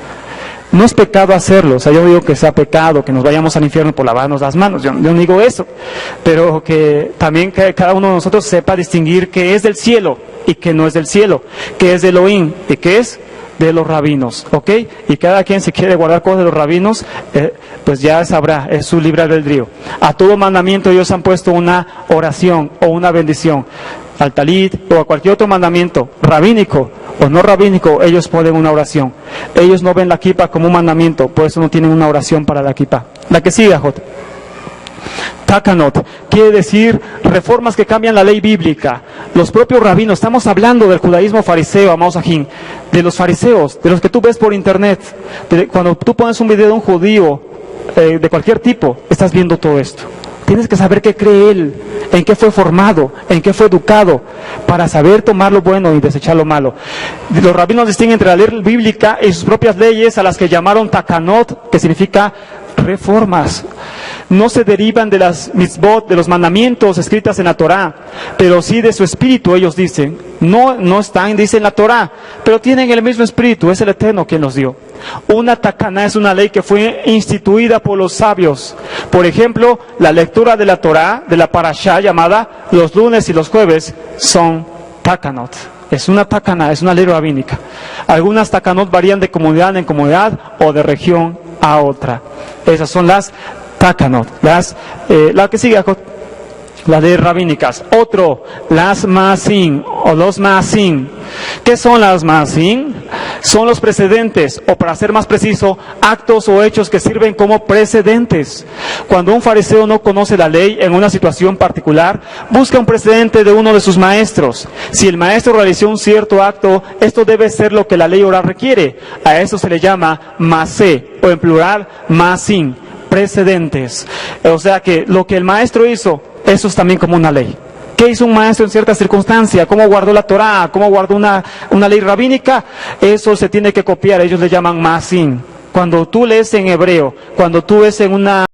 Speaker 1: No es pecado hacerlo, o sea, yo digo que sea pecado, que nos vayamos al infierno por lavarnos las manos, yo no digo eso, pero que también que cada uno de nosotros sepa distinguir qué es del cielo y qué no es del cielo, qué es de Elohim y qué es de los rabinos, ¿ok? Y cada quien si quiere guardar cosas de los rabinos, pues ya sabrá, es su libre albedrío. A todo mandamiento ellos han puesto una oración o una bendición. Al talit o a cualquier otro mandamiento, rabínico o no rabínico, ellos ponen una oración. Ellos no ven la kippah como un mandamiento, por eso no tienen una oración para la kippah. La que sigue, Ajot. Takanot, quiere decir reformas que cambian la ley bíblica. Los propios rabinos, estamos hablando del judaísmo fariseo, amados ajín, de los fariseos, de los que tú ves por internet. Cuando tú pones un video de un judío, de cualquier tipo, estás viendo todo esto. Tienes que saber qué cree él, en qué fue formado, en qué fue educado, para saber tomar lo bueno y desechar lo malo. Los rabinos distinguen entre la ley bíblica y sus propias leyes, a las que llamaron takanot, que significa reformas. No se derivan de las mitzvot, de los mandamientos escritas en la Torah, pero sí de su espíritu, ellos dicen. No están, dicen la Torah, pero tienen el mismo espíritu, es el Eterno quien los dio. Una takaná es una ley que fue instituida por los sabios. Por ejemplo, la lectura de la Torah, de la parashá llamada los lunes y los jueves, son takanot. Es una takaná, es una ley rabínica. Algunas takanot varían de comunidad en comunidad o de región a otra. Esas son las takanot. La que sigue, las leyes rabínicas. Otro, las maasim o los maasim. ¿Qué son las maasim? Son los precedentes, o para ser más preciso, actos o hechos que sirven como precedentes. Cuando un fariseo no conoce la ley en una situación particular, busca un precedente de uno de sus maestros. Si el maestro realizó un cierto acto, esto debe ser lo que la ley oral requiere. A eso se le llama masé, o en plural, maasim, precedentes. O sea que lo que el maestro hizo, eso es también como una ley. ¿Qué hizo un maestro en cierta circunstancia? ¿Cómo guardó la Torah? ¿Cómo guardó una ley rabínica? Eso se tiene que copiar, ellos le llaman maasim. Cuando tú lees en hebreo, cuando tú ves en un